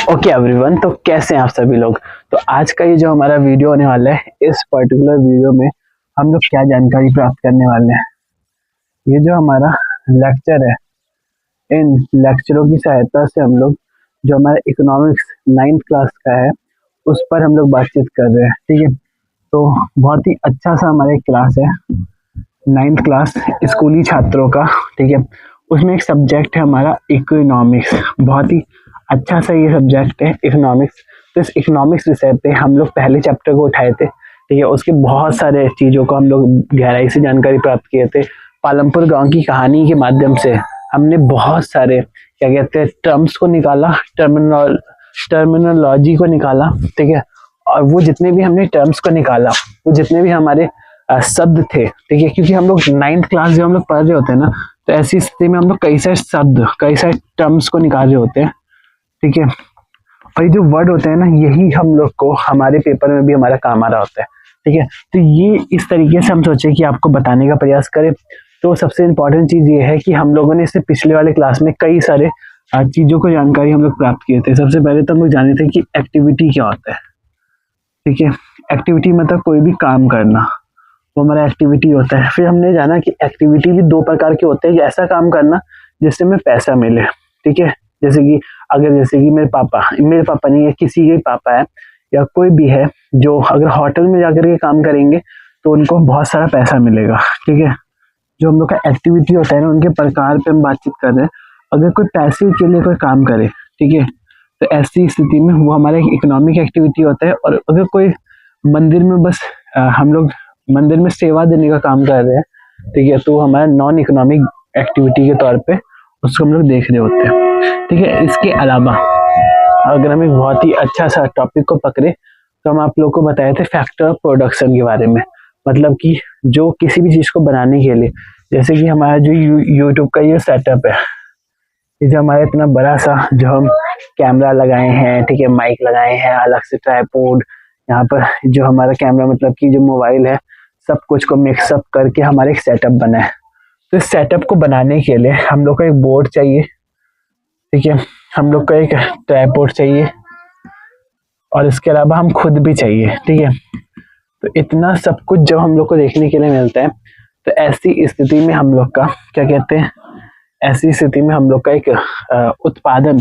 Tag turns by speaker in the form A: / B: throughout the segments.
A: Okay everyone, तो कैसे हैं आप सभी लोग। तो आज का ये जो हमारा वीडियो होने वाला है, इस पर्टिकुलर वीडियो में हम लोग क्या जानकारी प्राप्त करने वाले हैं। ये जो हमारा लेक्चर है, इन लेक्चरों की सहायता से हम लोग जो हमारा इकोनॉमिक्स 9th क्लास का है उस पर हम लोग बातचीत कर रहे हैं। ठीक है, तो बहुत ही अच्छा सा हमारा एक क्लास है 9th क्लास स्कूली छात्रों का। ठीक है, उसमें एक सब्जेक्ट है हमारा इकोनॉमिक्स। बहुत ही अच्छा सा ये सब्जेक्ट है इकोनॉमिक्स। तो इस इकोनॉमिक्स विषय पे हम लोग पहले चैप्टर को उठाए थे। ठीक है, उसके बहुत सारे चीज़ों को हम लोग गहराई से जानकारी प्राप्त किए थे। पालमपुर गांव की कहानी के माध्यम से हमने बहुत सारे क्या कहते हैं टर्म्स को निकाला, टर्मिनोलॉजी को निकाला। ठीक है, और वो जितने भी हमने टर्म्स को निकाला, वो जितने भी हमारे शब्द थे। ठीक है, क्योंकि हम लोग 9th क्लास जब हम लोग पढ़ रहे होते हैं ना, तो ऐसी स्थिति में हम लोग कई सारे शब्द, कई सारे टर्म्स को निकाल रहे होते हैं। ठीक है, और ये जो वर्ड होते हैं ना, यही हम लोग को हमारे पेपर में भी हमारा काम आ रहा होता है। ठीक है, तो ये इस तरीके से हम सोचे कि आपको बताने का प्रयास करें। तो सबसे इम्पोर्टेंट चीज़ ये है कि हम लोगों ने इससे पिछले वाले क्लास में कई सारे चीज़ों को जानकारी हम लोग प्राप्त किए थे। सबसे पहले तो हम लोग जाने थे कि एक्टिविटी क्या होता है। ठीक है, एक्टिविटी मतलब कोई भी काम करना, वो हमारा एक्टिविटी होता है। फिर हमने जाना कि एक्टिविटी भी दो प्रकार के होते हैं। ऐसा काम करना जिससे हमें पैसा मिले। ठीक है, जैसे कि मेरे पापा नहीं है, किसी के पापा है या कोई भी है जो अगर होटल में जाकर के काम करेंगे तो उनको बहुत सारा पैसा मिलेगा। ठीक है, जो हम लोग का एक्टिविटी होता है ना, उनके प्रकार पे हम बातचीत कर रहे हैं। अगर कोई पैसे के लिए कोई काम करे, ठीक है, तो ऐसी स्थिति में वो हमारा एक इकोनॉमिक एक्टिविटी होता है। और अगर कोई मंदिर में बस हम लोग मंदिर में सेवा देने का काम कर रहे हैं, ठीक है, तो हमारा नॉन इकोनॉमिक एक्टिविटी के तौर पे उसको हम लोग देख रहे होते हैं। ठीक है, इसके अलावा अगर हम एक बहुत ही अच्छा सा टॉपिक को पकड़े तो हम आप लोग को बताए थे फैक्टर ऑफ प्रोडक्शन के बारे में। मतलब कि जो किसी भी चीज़ को बनाने के लिए, जैसे कि हमारा जो यूट्यूब का ये सेटअप है, ये जो हमारा इतना बड़ा सा जो हम कैमरा लगाए हैं, ठीक है, माइक लगाए हैं, अलग से ट्राइपॉड, यहाँ पर जो हमारा कैमरा मतलब कि जो मोबाइल है, सब कुछ को मिक्सअप करके हमारा एक सेटअप बना है। तो इस सेटअप को बनाने के लिए हम लोग को एक बोर्ड चाहिए। ठीक है, हम लोग को एक ट्राइपॉड चाहिए और इसके अलावा हम खुद भी चाहिए। ठीक है, तो इतना सब कुछ जब हम लोग को देखने के लिए मिलता है, तो ऐसी स्थिति में हम लोग का क्या कहते हैं, ऐसी स्थिति में हम लोग का एक उत्पादन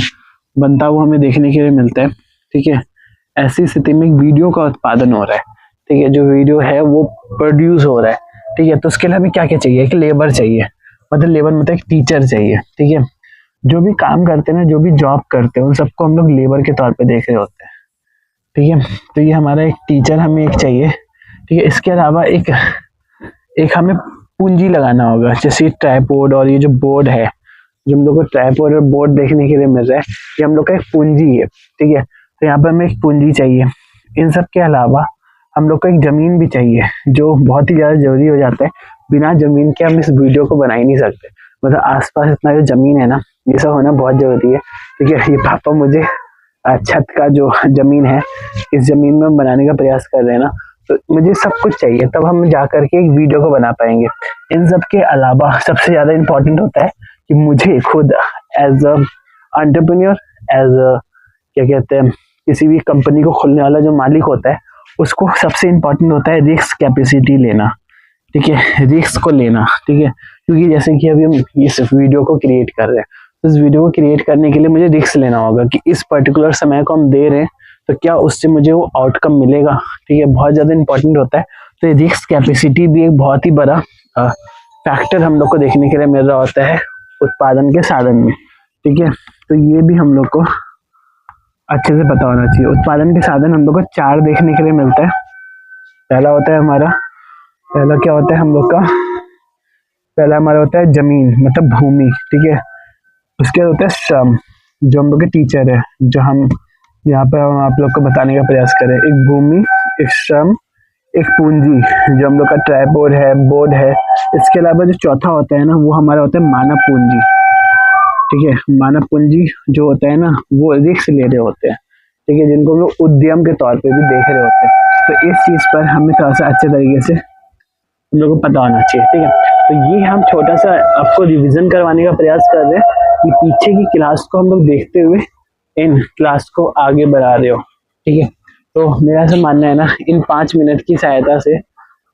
A: बनता हुआ हमें देखने के लिए मिलता है। ठीक है, ऐसी स्थिति में एक वीडियो का उत्पादन हो रहा है। ठीक है, जो वीडियो है वो प्रोड्यूस हो रहा है। ठीक है, तो उसके लिए हमें क्या क्या चाहिए, एक लेबर चाहिए, मतलब लेबर मतलब एक टीचर चाहिए। ठीक है, जो भी काम करते हैं ना, जो भी जॉब करते हैं, उन सबको हम लोग लेबर के तौर पे देख रहे होते हैं। ठीक है, तो ये हमारा एक टीचर हमें एक चाहिए। ठीक है, इसके अलावा एक हमें पूंजी लगाना होगा, जैसे ट्राइपॉड और ये जो बोर्ड है, जो हम लोग को ट्राइपॉड और बोर्ड देखने के लिए मिल रहा है, ये हम लोग का एक पूंजी है। ठीक है, तो यहाँ पर हमें एक पूंजी चाहिए। इन सब के अलावा हम लोग को एक जमीन भी चाहिए, जो बहुत ही ज़्यादा जरूरी हो जाता है। बिना जमीन के हम इस वीडियो को बना ही नहीं सकते। मतलब आसपास इतना जो जमीन है ना, ये सब होना बहुत जरूरी है। ठीक है, ये पापा मुझे छत का जो जमीन है, इस जमीन में बनाने का प्रयास कर रहे हैं ना, तो मुझे सब कुछ चाहिए, तब हम जा करके एक वीडियो को बना पाएंगे। इन सब के अलावा सबसे ज़्यादा इम्पोर्टेंट होता है कि मुझे खुद as a entrepreneur, as a क्या कहते हैं, किसी भी कंपनी को खोलने वाला जो मालिक होता है, उसको सबसे इम्पोर्टेंट होता है रिस्क कैपेसिटी लेना। ठीक है, रिस्क को लेना। ठीक है, क्योंकि जैसे कि अभी हम इस वीडियो को क्रिएट कर रहे हैं, तो इस वीडियो को क्रिएट करने के लिए मुझे रिस्क लेना होगा कि इस पर्टिकुलर समय को हम दे रहे हैं, तो क्या उससे मुझे वो आउटकम मिलेगा। ठीक है, बहुत ज़्यादा इंपॉर्टेंट होता है। तो रिस्क कैपेसिटी भी एक बहुत ही बड़ा फैक्टर हम लोग को देखने के लिए मिल रहा होता है उत्पादन के साधन में। ठीक है, तो ये भी हम लोग को अच्छे से पता होना चाहिए। उत्पादन के साधन हम लोग को 4 देखने के लिए मिलता है। पहला क्या होता है हम लोग का, पहला हमारा होता है जमीन मतलब भूमि। ठीक है, उसके बाद होता है श्रम, जो हम लोग के टीचर है, जो हम यहाँ पर हम आप लोग को बताने का प्रयास करें। एक भूमि, एक श्रम, एक पूंजी, जो हम लोग का ट्राइपॉड है, बोर्ड है। इसके अलावा जो चौथा होता है ना, वो हमारा होता है मानव पूंजी। ठीक है, मानव पूंजी जो होता है ना, वो रिस्क ले रहे होते हैं। ठीक है, जिनको हम लोग उद्यम के तौर पे भी देख रहे होते हैं। तो इस चीज़ पर हमें थोड़ा सा अच्छे तरीके से हम लोग को पता होना चाहिए। ठीक है, तो ये हम छोटा सा आपको रिवीजन करवाने का प्रयास कर रहे हैं कि पीछे की क्लास को हम लोग देखते हुए इन क्लास को आगे बढ़ा रहे हो। ठीक है, तो मेरा ऐसा मानना है ना, इन 5 मिनट की सहायता से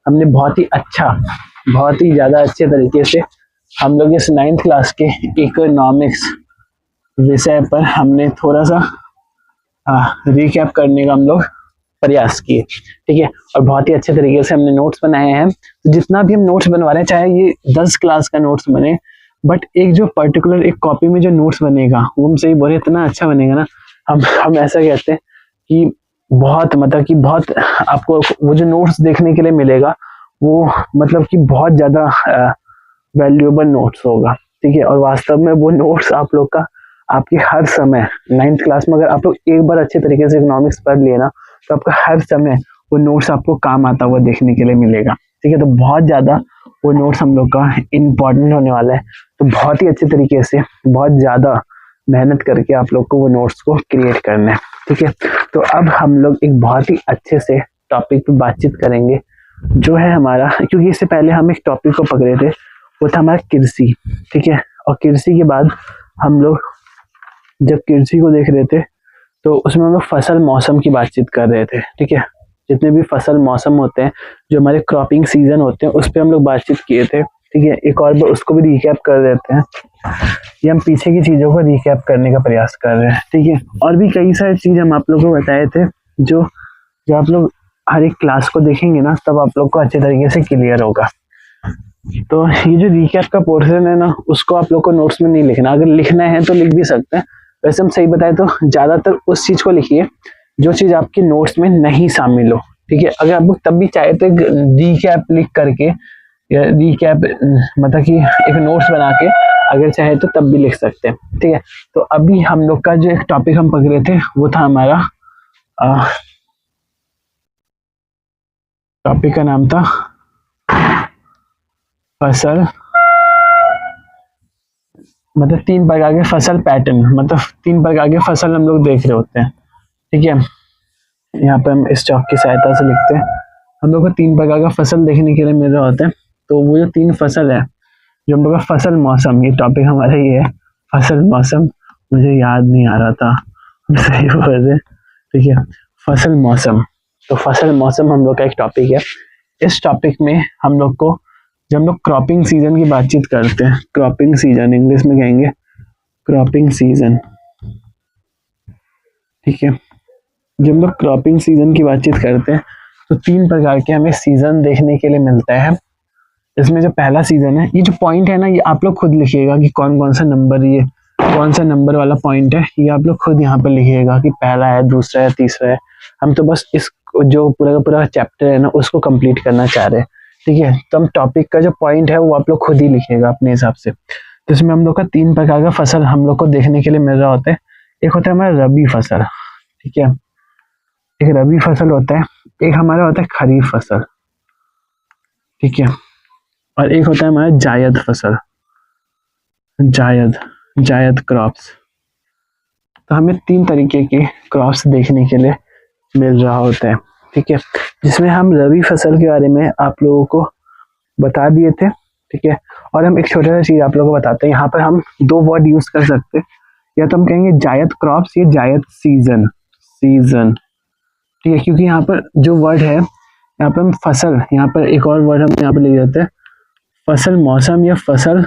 A: हमने बहुत ही अच्छा, बहुत ही ज़्यादा अच्छे तरीके से हम लोग इस 9th क्लास के इकोनॉमिक्स विषय पर हमने थोड़ा सा रिकैप करने का हम लोग प्रयास किए। ठीक है, और बहुत ही अच्छे तरीके से हमने नोट्स बनाए हैं। तो जितना भी हम नोट्स बनवा रहे हैं, चाहे ये 10 क्लास का नोट्स बने, बट एक जो पर्टिकुलर एक कॉपी में जो नोट्स बनेगा वो हमसे ही बोले इतना अच्छा बनेगा ना, हम ऐसा कहते हैं कि बहुत, मतलब कि बहुत आपको वो जो नोट्स देखने के लिए मिलेगा वो मतलब कि बहुत ज़्यादा वैल्यूएबल नोट्स होगा। ठीक है, और वास्तव में वो नोट्स आप लोग का आपके हर समय 9th क्लास में अगर आप लोग एक बार अच्छे तरीके से इकोनॉमिक्स पढ़ लिए ना, तो आपका हर समय वो नोट्स आपको काम आता हुआ देखने के लिए मिलेगा। ठीक है, तो बहुत ज़्यादा वो नोट्स हम लोग का इम्पोर्टेंट होने वाला है। तो बहुत ही अच्छे तरीके से, बहुत ज़्यादा मेहनत करके आप लोग को वो नोट्स को क्रिएट करना है। ठीक है, तो अब हम लोग एक बहुत ही अच्छे से टॉपिक पे बातचीत करेंगे, जो है हमारा, क्योंकि इससे पहले हम एक टॉपिक को पकड़े थे, वो था हमारा कृषि। ठीक है, और कृषि के बाद हम लोग जब कृषि को देख रहे थे तो उसमें हम लोग फसल मौसम की बातचीत कर रहे थे। ठीक है, जितने भी फसल मौसम होते हैं, जो हमारे क्रॉपिंग सीजन होते हैं, उस पर हम लोग बातचीत किए थे। ठीक है, एक और बार उसको भी रिकैप कर देते हैं, ये हम पीछे की चीज़ों को रिकैप करने का प्रयास कर रहे हैं। ठीक है, और भी कई सारी चीज़ हम आप लोगों को बताए थे, जो जो आप लोग हर एक क्लास को देखेंगे ना, तब आप लोग को अच्छे तरीके से क्लियर होगा। तो ये जो रिकैप का पोर्शन है ना, उसको आप लोग को नोट्स में नहीं लिखना, अगर लिखना है तो लिख भी सकते हैं। वैसे हम सही बताए तो ज़्यादातर उस चीज़ को लिखिए जो चीज़ आपके नोट्स में नहीं शामिल हो। ठीक है, अगर आप लोग तब भी चाहे तो एक रिकैप लिख करके, या रिकैप मतलब कि एक नोट्स बना के अगर चाहे तो तब भी लिख सकते हैं। ठीक है, तो अभी हम लोग का जो एक टॉपिक हम पकड़े थे वो था हमारा, टॉपिक का नाम था फसल, मतलब 3 प्रकार के फसल पैटर्न, मतलब 3 प्रकार के फसल हम लोग देख रहे होते हैं। ठीक है, यहाँ पे हम इस चौक की सहायता से लिखते हैं, हम लोग को 3 प्रकार का फसल देखने के लिए मिल रहे होते हैं। तो वो जो 3 फसल है, जो हम लोग का फसल मौसम, ये टॉपिक हमारा ये है, फसल मौसम, मुझे याद नहीं आ रहा था, सही बोल रहे। ठीक है, फसल मौसम, तो फसल मौसम हम लोग का एक टॉपिक है। इस टॉपिक में हम लोग को, जब हम लोग क्रॉपिंग सीजन की बातचीत करते हैं, क्रॉपिंग सीजन इंग्लिश में कहेंगे क्रॉपिंग सीजन। ठीक है, जब हम लोग क्रॉपिंग सीजन की बातचीत करते हैं तो 3 प्रकार के हमें सीजन देखने के लिए मिलता है। इसमें जो पहला सीजन है, ये जो पॉइंट है ना, ये आप लोग खुद लिखिएगा कि कौन कौन सा नंबर, ये कौन सा नंबर वाला पॉइंट है, ये आप लोग खुद यहाँ पर लिखिएगा कि पहला है, दूसरा है, तीसरा है। हम तो बस इस जो पूरा का पूरा चैप्टर है ना, उसको कंप्लीट करना चाह रहे हैं। ठीक है, तो हम टॉपिक का जो पॉइंट है वो आप लोग खुद ही लिखिएगा अपने हिसाब से। तो इसमें हम लोग का 3 प्रकार का फसल हम लोग को देखने के लिए मिल रहा होता है। एक होता है हमारा रबी फसल। ठीक है, एक रबी फसल होता है, एक हमारा होता है खरीफ फसल। ठीक है, और एक होता है हमारा जायद फसल, जायद क्रॉप्स। तो हमें 3 तरीके के क्रॉप्स देखने के लिए मिल रहा होता है। ठीक है, जिसमें हम रबी फसल के बारे में आप लोगों को बता दिए थे। ठीक है, और हम एक छोटा सा चीज आप लोगों को बताते हैं। यहाँ पर हम 2 वर्ड यूज कर सकते हैं, या तो हम कहेंगे जायद क्रॉप्स, या जायद सीजन। ठीक है, क्योंकि यहाँ पर जो वर्ड है, यहाँ पर हम फसल, यहाँ पर एक और वर्ड हम यहाँ पर लिख देते हैं फसल मौसम, या फसल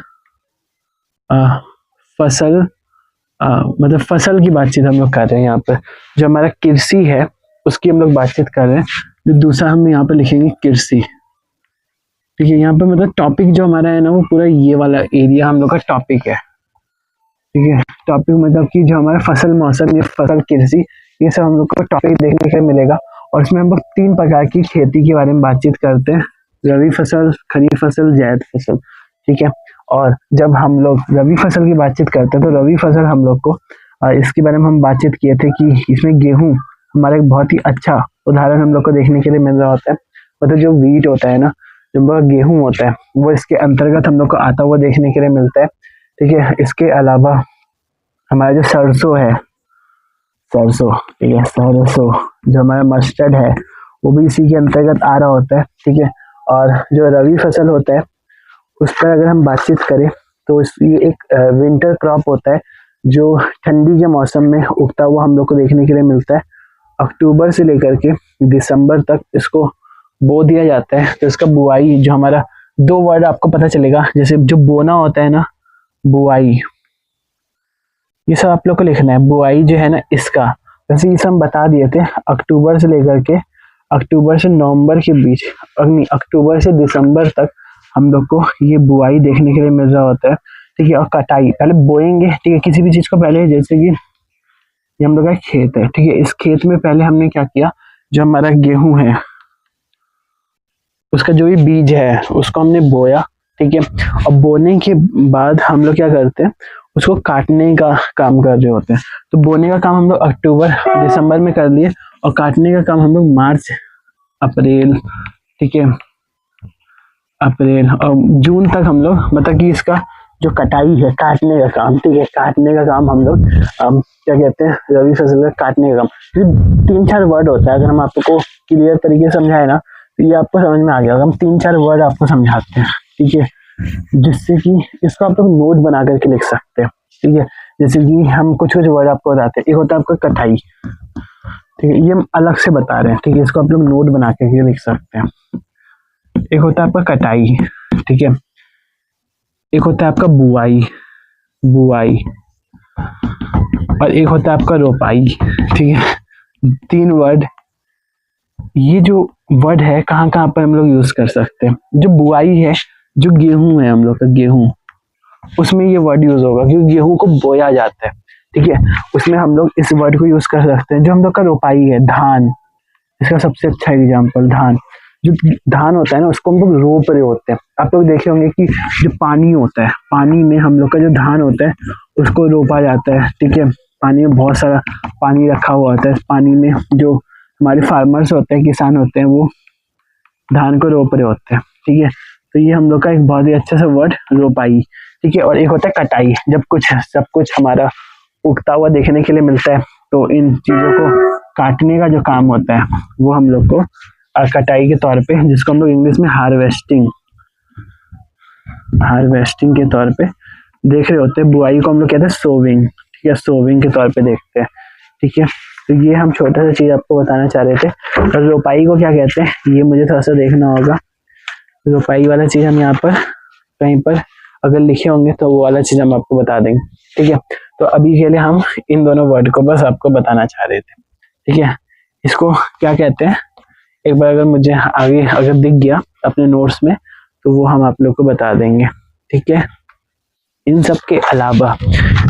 A: मतलब फसल की बातचीत हम लोग कर रहे हैं। यहाँ पर जो हमारा कृषि है उसकी हम लोग बातचीत कर रहे हैं। जो दूसरा हम यहाँ पर लिखेंगे कृषि। ठीक है, यहाँ पर मतलब टॉपिक जो हमारा है ना, वो पूरा ये वाला एरिया हम लोग का टॉपिक है। ठीक है, टॉपिक मतलब कि जो हमारा फसल मौसम, या फसल कृषि, ये सब हम लोग को टॉपिक देखने के मिलेगा। और इसमें हम लोग 3 प्रकार की खेती के बारे में बातचीत करते हैं, रबी फसल, खरीफ फसल, जायद फसल। ठीक है, और जब हम लोग रबी फसल की बातचीत करते हैं, तो रबी फसल हम लोग को इसके बारे में हम बातचीत किए थे कि इसमें गेहूं हमारा एक बहुत ही अच्छा उदाहरण हम लोग को देखने के लिए मिल रहा होता है। मतलब जो वीट होता है ना, जो गेहूं होता है, वो इसके अंतर्गत हम लोग को आता हुआ देखने के लिए मिलता है। ठीक है, इसके अलावा हमारा जो सरसों है, ठीक है, सरसों जो हमारा मस्टर्ड है, वो भी इसी के अंतर्गत आ रहा होता है। ठीक है, और जो रबी फसल होता है उस पर अगर हम बातचीत करें, तो ये एक विंटर क्रॉप होता है, जो ठंडी के मौसम में उगता हुआ हम लोग को देखने के लिए मिलता है। अक्टूबर से लेकर के दिसंबर तक इसको बो दिया जाता है। तो इसका बुआई जो हमारा, दो वर्ड आपको पता चलेगा, जैसे जो बोना होता है ना, बुआई, ये सब आप लोग को लिखना है। बुआई जो है ना इसका, वैसे ये सब हम बता दिए थे। अक्टूबर से लेकर के, अक्टूबर से नवंबर के बीच, अक्टूबर से दिसंबर तक हम लोग को ये बुआई देखने के लिए मिल रहा होता है। ठीक है, और कटाई, पहले बोएंगे, ठीक है, किसी भी चीज को पहले, जैसे कि ये हम लोग का खेत है, ठीक है, इस खेत में पहले हमने क्या किया, जो हमारा गेहूं है उसका जो भी बीज है उसको हमने बोया। ठीक है, और बोने के बाद हम लोग क्या करते हैं, उसको काटने का काम कर रहे होते हैं। तो बोने का काम हम लोग अक्टूबर दिसंबर में कर लिए, और काटने का काम हम लोग मार्च अप्रैल, ठीक है, अप्रैल और जून तक हम लोग, मतलब कि इसका जो कटाई है, काटने का काम, ठीक है, काटने का काम हम लोग क्या कहते हैं, रबी फसल का काटने का काम। क्योंकि 3-4 वर्ड होता है, अगर हम आपको क्लियर तरीके से समझाए ना तो ये आपको समझ में आ गया। हम 3-4 वर्ड आपको समझाते हैं, ठीक है, जिससे कि इसको आप लोग नोट बना करके लिख सकते हैं। ठीक है, जैसे कि हम कुछ कुछ वर्ड आपको बताते हैं। एक होता है आपका कटाई, ठीक है, ये हम अलग से बता रहे हैं, ठीक है, इसको आप लोग नोट बना करके लिख सकते हैं। एक होता है आपका कटाई, ठीक है, एक होता है आपका बुआई, बुआई, और एक होता है आपका रोपाई। ठीक है, 3 वर्ड। ये जो वर्ड है कहाँ कहाँ पर हम लोग यूज कर सकते हैं। जो बुआई है, जो गेहूं है हम लोग का गेहूं, उसमें ये वर्ड यूज होगा, क्योंकि गेहूं को बोया जाता है। ठीक है, उसमें हम लोग इस वर्ड को यूज कर सकते हैं। जो हम लोग का रोपाई है, धान, इसका सबसे अच्छा एग्जाम्पल धान। जो धान होता है ना, उसको हम लोग रोप रहे होते हैं। आप लोग देखे होंगे कि जो पानी होता है, पानी में हम लोग का जो धान होता है उसको रोपा जाता है। ठीक है, पानी में बहुत सारा पानी रखा हुआ होता है। पानी में जो हमारे फार्मर्स होते हैं, किसान होते हैं, वो धान को रोप रहे होते हैं। ठीक है, तो ये हम लोग का एक बहुत ही अच्छा सा वर्ड, रोपाई। ठीक है, और एक होता है कटाई, जब कुछ सब कुछ हमारा उगता हुआ देखने के लिए मिलता है, तो इन चीजों को काटने का जो काम होता है वो हम लोग को कटाई के तौर पे, जिसको हम लोग इंग्लिश में हार्वेस्टिंग, हार्वेस्टिंग के तौर पे देख रहे होते हैं। बुआई को हम लोग कहते हैं सोविंग, ठीक है, सोविंग के तौर पे देखते हैं। ठीक है, तो ये हम छोटा सा चीज आपको बताना चाह रहे थे। और रोपाई को क्या कहते हैं, ये मुझे थोड़ा सा देखना होगा। रोपाई वाला चीज हम यहाँ पर कहीं पर अगर लिखे होंगे तो वो वाला चीज हम आपको बता देंगे। ठीक है, तो अभी के लिए हम इन दोनों वर्ड को बस आपको बताना चाह रहे थे। ठीक है, इसको क्या कहते हैं, एक बार अगर मुझे आगे अगर दिख गया अपने नोट्स में तो वो हम आप लोग को बता देंगे। ठीक है, इन सब के अलावा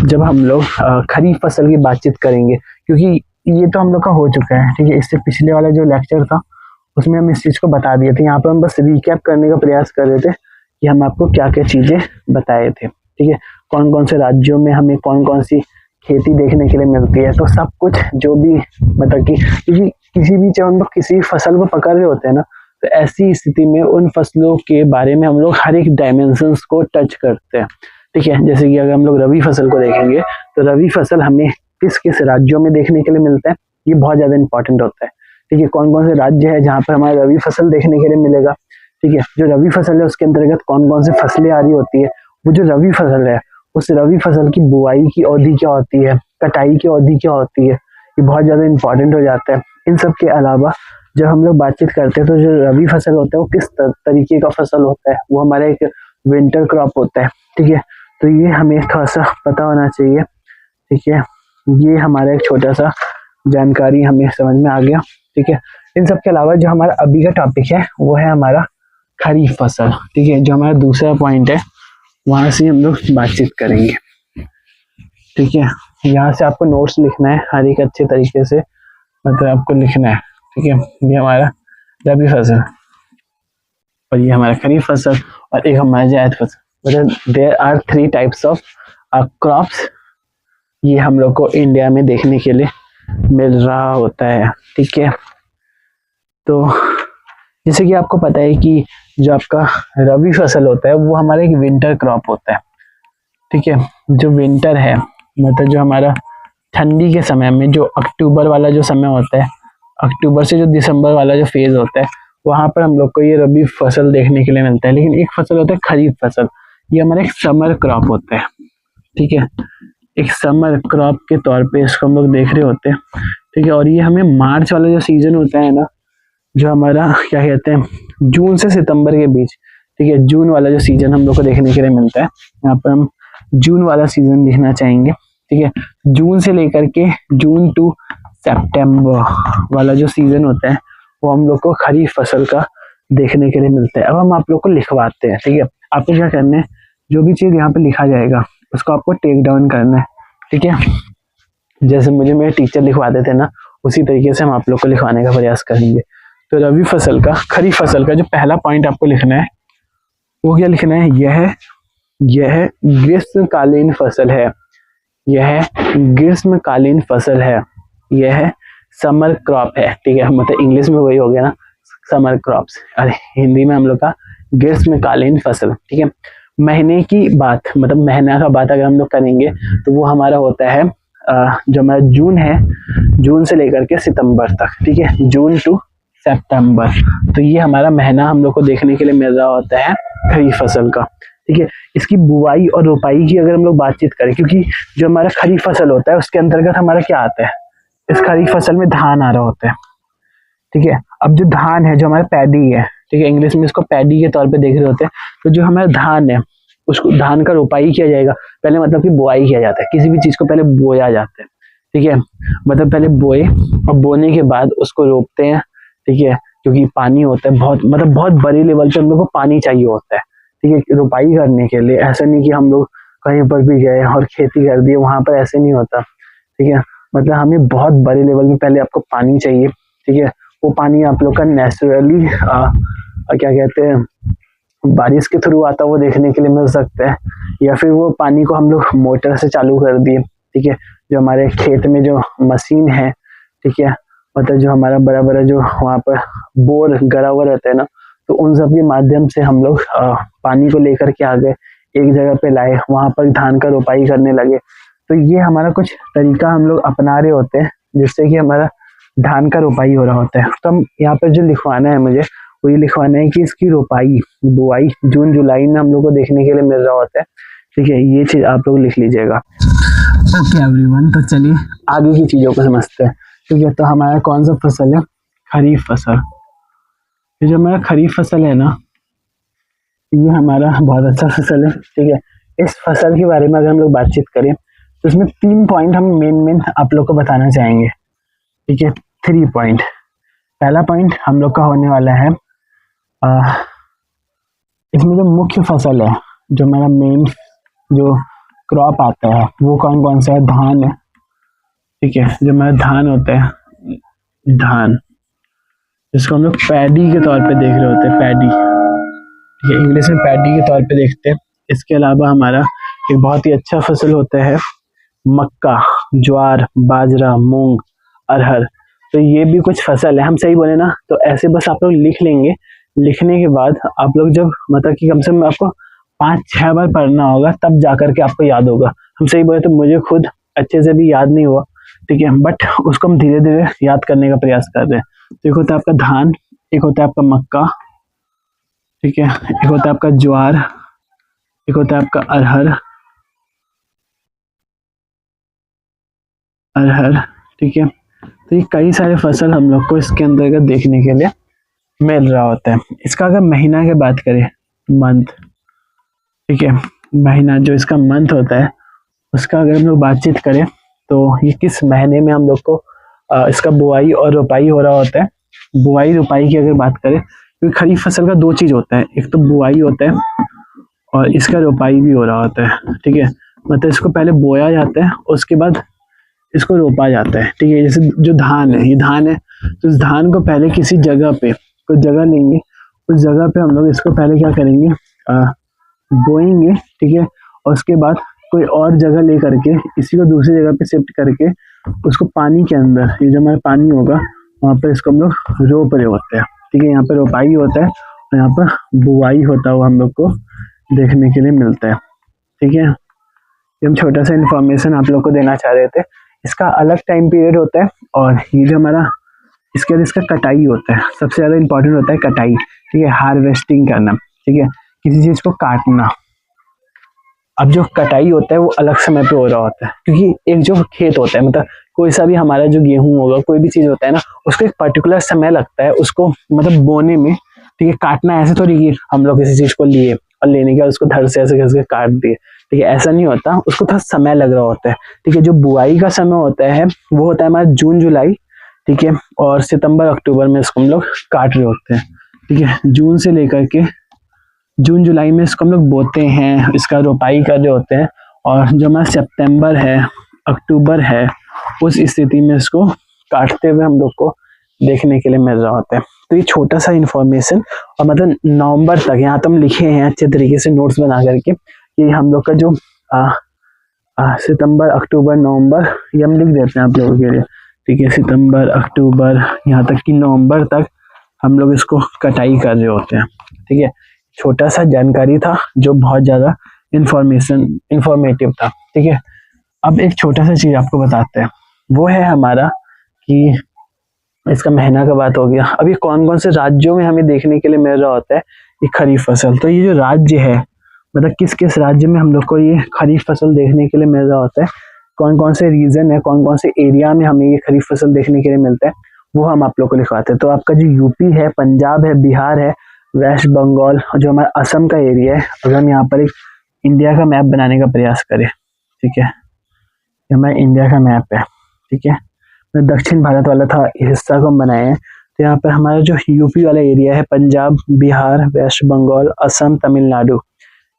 A: जब हम लोग खरीफ फसल की बातचीत करेंगे, क्योंकि ये तो हम लोग का हो चुका है। ठीक है, इससे पिछले वाला जो लेक्चर था उसमें हम इस चीज को बता दिए थे। यहाँ पर हम बस रिकैप करने का प्रयास कर रहे थे कि हम आपको क्या क्या चीजें बताए थे। ठीक है, कौन कौन से राज्यों में हमें कौन कौन सी खेती देखने के लिए मिलती है। तो सब कुछ जो भी, मतलब कि किसी भी, जब हम लोग किसी फसल को पकड़ रहे होते हैं ना, तो ऐसी स्थिति में उन फसलों के बारे में हम लोग हर एक डायमेंशंस को टच करते हैं। ठीक है, जैसे कि अगर हम लोग रबी फसल को देखेंगे तो रबी फसल हमें किस किस राज्यों में देखने के लिए मिलता है, ये बहुत ज्यादा इंपॉर्टेंट होता है। ठीक है, कौन कौन से राज्य है जहाँ पर हमारा रबी फसल देखने के लिए मिलेगा। ठीक है, जो रबी फसल है उसके अंतर्गत कौन कौन सी फसलें आ रही होती है। वो जो रबी फसल है उस रबी फसल की बुआई की अवधि क्या होती है, कटाई की अवधि क्या होती है, ये बहुत ज्यादा इंपॉर्टेंट हो जाता है। इन सब के अलावा जब हम लोग बातचीत करते हैं तो जो रबी फसल होता है वो किस तरीके का फसल होता है, वो हमारा एक विंटर क्रॉप होता है। ठीक है, तो ये हमें थोड़ा सा पता होना चाहिए। ठीक है, ये हमारा एक छोटा सा जानकारी हमें समझ में आ गया। ठीक है, इन सब के अलावा जो हमारा अभी का टॉपिक है वो है हमारा खरीफ फसल। ठीक है, जो हमारा दूसरा पॉइंट है वहां से हम लोग बातचीत करेंगे। ठीक है, यहाँ से आपको नोट्स लिखना है हर एक अच्छे तरीके से, मतलब आपको लिखना है। ठीक है, ये हमारा रबी फसल और ये हमारा खरीफ फसल और एक हमारा जायद फसल। मतलब there are 3 types of crops, ये हम लोग को इंडिया में देखने के लिए मिल रहा होता है। ठीक है, तो जैसे कि आपको पता है कि जो आपका रबी फसल होता है वो हमारा एक विंटर क्रॉप होता है। ठीक है, जो विंटर है मतलब जो हमारा ठंडी के समय में, जो अक्टूबर वाला जो समय होता है, अक्टूबर से जो दिसंबर वाला जो फेज होता है, वहां पर हम लोग को ये रबी फसल देखने के लिए मिलता है। लेकिन एक फसल होता है खरीफ फसल, ये हमारा एक समर क्रॉप होता है। ठीक है, एक समर क्रॉप के तौर पे इसको हम लोग देख रहे होते हैं, ठीक है। और ये हमें मार्च वाला जो सीजन होता है ना, जो हमारा क्या कहते हैं जून से सितंबर के बीच, ठीक है, जून वाला जो सीजन हम लोग को देखने के लिए मिलता है। यहाँ पर हम जून वाला सीजन देखना चाहेंगे, ठीक है। जून से लेकर के जून टू सितंबर वाला जो सीजन होता है वो हम लोग को खरीफ फसल का देखने के लिए मिलता है। अब हम आप लोग को लिखवाते हैं, ठीक है। आपको क्या करना है, जो भी चीज यहाँ पे लिखा जाएगा उसको आपको टेक डाउन करना है, ठीक है। जैसे मुझे मेरे टीचर लिखवाते थे ना, उसी तरीके से हम आप लोग को लिखवाने का प्रयास करेंगे। तो रबी फसल का, खरीफ फसल का जो पहला पॉइंट आपको लिखना है वो क्या लिखना है, यह ग्रीष्मकालीन फसल है, यह ग्रीष्मकालीन फसल है, यह समर क्रॉप है, ठीक है। मतलब इंग्लिश में वही हो गया ना, समर क्रॉप्स, और हिंदी में हम लोग का ग्रीष्मकालीन फसल, ठीक है। महीने की बात, मतलब महीना का बात अगर हम लोग करेंगे तो वो हमारा होता है जो हमारा जून है, जून से लेकर के सितंबर तक, ठीक है, जून टू सितंबर। तो ये हमारा महीना हम लोग को देखने के लिए मिल रहा होता है खरीफ फसल का, ठीक है। इसकी बुआई और रोपाई की अगर हम लोग बातचीत करें, क्योंकि जो हमारा खरीफ फसल होता है उसके अंतर्गत हमारा क्या आता है, इस खरीफ फसल में धान आ रहा होता है, ठीक है। अब जो धान है, जो हमारा पैडी है, ठीक है, इंग्लिश में इसको पैडी के तौर पे देख रहे होते हैं। तो जो हमारा धान है उसको, धान का रोपाई किया जाएगा पहले, मतलब कि बुआई किया जाता है, किसी भी चीज को पहले बोया जाता है, ठीक है। मतलब पहले बोए और बोने के बाद उसको रोपते हैं, ठीक है, क्योंकि पानी होता है बहुत, मतलब बहुत बड़ी लेवल पे हम लोग को पानी चाहिए होता है, ठीक है, रोपाई करने के लिए। ऐसा नहीं कि हम लोग कहीं पर भी गए और खेती कर दी, वहां पर ऐसे नहीं होता, ठीक है। मतलब हमें बहुत बड़े लेवल में पहले आपको पानी चाहिए, ठीक है। वो पानी आप लोग का नेचुरली क्या कहते हैं बारिश के थ्रू आता है, वो देखने के लिए मिल सकता है, या फिर वो पानी को हम लोग मोटर से चालू कर दिए, ठीक है। जो हमारे खेत में जो मशीन है, ठीक है, मतलब जो हमारा बड़ा बड़ा जो वहाँ पर बोर गड़ा हुआ रहता है ना, तो उन सब के माध्यम से हम लोग पानी को लेकर के आ गए, एक जगह पे लाए, वहां पर धान का रोपाई करने लगे। तो ये हमारा कुछ तरीका हम लोग अपना रहे होते हैं जिससे कि हमारा धान का रोपाई हो रहा होता है। तो हम यहाँ पर जो लिखवाना है मुझे, वो ये लिखवाना है कि इसकी रोपाई, बुआई जून जुलाई में हम लोग को देखने के लिए मिल रहा होता है, ठीक है। ये चीज आप लोग लिख लीजिएगा। ओके एवरीवन, तो चलिए आगे की चीजों को समझते हैं, ठीक है। तो हमारा कौन सा फसल है, खरीफ फसल। ये जो हमारा खरीफ फसल है ना, ये हमारा बहुत अच्छा फसल है, ठीक है। इस फसल के बारे में अगर हम लोग बातचीत करें तो इसमें 3 पॉइंट हम मेन आप लोग को बताना चाहेंगे, ठीक है। 3 पॉइंट। पहला पॉइंट हम लोग का होने वाला है इसमें जो मुख्य फसल है, जो हमारा मेन जो क्रॉप आता है वो कौन कौन सा है, धान है, ठीक है। जो हमारा धान होता है, धान, जिसको हम लोग पैडी के तौर पे देख रहे होते हैं, पैडी, ठीक है, इंग्लिश में पैडी के तौर पे देखते हैं। इसके अलावा हमारा एक बहुत ही अच्छा फसल होता है मक्का, ज्वार, बाजरा, मूंग, अरहर। तो ये भी कुछ फसल है, हम सही बोले ना। तो ऐसे बस आप लोग लिख लेंगे, लिखने के बाद आप लोग जब मतलब कि कम से कम आपको 5-6 बार पढ़ना होगा, तब जाकर के आपको याद होगा। हम सही बोले तो मुझे खुद अच्छे से भी याद नहीं हुआ, ठीक है, बट उसको हम धीरे धीरे याद करने का प्रयास कर रहे हैं। तो एक होता है आपका धान, एक होता है आपका मक्का, ठीक है, एक होता है आपका ज्वार, एक होता है आपका अरहर, अरहर, ठीक है। तो ये कई सारे फसल हम लोग को इसके अंतर्गत देखने के लिए मिल रहा होता है। इसका अगर महीना की बात करें, मंथ, ठीक है, महीना जो इसका मंथ होता है उसका अगर हम लोग बातचीत करें तो ये किस महीने में हम लोग को इसका बुआई और रोपाई हो रहा होता है। बुआई रोपाई की अगर बात करें, क्योंकि खरीफ फसल का 2 चीज होता है, एक तो बुआई होता है और इसका रोपाई भी हो रहा होता है, ठीक है। मतलब इसको पहले बोया जाता है, उसके बाद इसको रोपा जाता है, ठीक है। जैसे जो धान है, ये धान है, तो इस धान को पहले किसी जगह पे, कोई जगह लेंगे, उस जगह पे हम लोग इसको पहले क्या करेंगे, बोएंगे, ठीक है। और उसके बाद कोई और जगह ले करके इसी को दूसरी जगह पे शिफ्ट करके उसको पानी के अंदर, ये जो हमारा पानी होगा वहां पर इसको हम लोग रोप रहे होते हैं, ठीक है। यहाँ पे रोपाई होता है और यहाँ पर बुआई होता हुआ हम लोग को देखने के लिए मिलता है, ठीक है। हम छोटा सा इन्फॉर्मेशन आप लोग को देना चाह रहे थे। इसका अलग टाइम पीरियड होता है और ये जो हमारा इसके बाद इसका कटाई होता है, सबसे ज्यादा इंपॉर्टेंट होता है कटाई, ठीक है, हार्वेस्टिंग करना, ठीक है, किसी चीज को काटना, अब जो कटाई होता है वो अलग समय पे हो रहा होता है, क्योंकि एक जो खेत होता है, मतलब कोई सा भी हमारा जो गेहूं होगा, कोई भी चीज होता है ना, उसको एक पर्टिकुलर समय लगता है उसको मतलब बोने में। ठीक है, काटना ऐसे थोड़ी कि हम लोग किसी चीज को लिए और लेने के बाद उसको धड़ से ऐसे घस के काट दिए। ठीक है, ऐसा नहीं होता, उसको थोड़ा समय लग रहा होता है। ठीक है, जो बुआई का समय होता है वो होता है हमारा जून जुलाई। ठीक है, और सितंबर अक्टूबर में इसको हम लोग काट रहे होते हैं। ठीक है, जून से लेकर के जून जुलाई में इसको हम लोग बोते हैं, इसका रोपाई कर रहे होते हैं, और जो हमारा सितंबर है, अक्टूबर है, उस स्थिति में इसको काटते हुए हम लोग को देखने के लिए मिल रहा होता है। तो ये छोटा सा इंफॉर्मेशन, और मतलब नवंबर तक यहाँ तो हम लिखे हैं अच्छे तरीके से नोट्स बना करके कि हम लोग का जो सितंबर अक्टूबर नवंबर ये हम लिख देते हैं आप लोगों के लिए। ठीक है, सितंबर अक्टूबर यहाँ तक कि नवंबर तक हम लोग इसको कटाई कर रहे होते हैं। ठीक है, छोटा सा जानकारी था जो बहुत ज्यादा इंफॉर्मेटिव था। ठीक है, अब एक छोटा सा चीज आपको बताते हैं, वो है हमारा कि इसका महीना का बात हो गया। अभी कौन कौन से राज्यों में हमें देखने के लिए मिल रहा होता है ये खरीफ फसल। तो ये जो राज्य है, मतलब किस किस राज्य में हम लोग को ये खरीफ फसल देखने के लिए मिल रहा होता है, कौन कौन से रीजन है, कौन कौन से एरिया में हमें ये खरीफ फसल देखने के लिए मिलता है, वो हम आप लोग को लिखवाते हैं। तो आपका जो यूपी है, पंजाब है, बिहार है, वेस्ट बंगाल, जो हमारा असम का एरिया है, अगर हम यहाँ पर एक इंडिया का मैप बनाने का प्रयास करें, ठीक है, ये हमारा इंडिया का मैप है। ठीक है, दक्षिण भारत वाला था हिस्सा को हम बनाए हैं। तो यहाँ पर हमारा जो यूपी वाला एरिया है, पंजाब, बिहार, वेस्ट बंगाल, असम, तमिलनाडु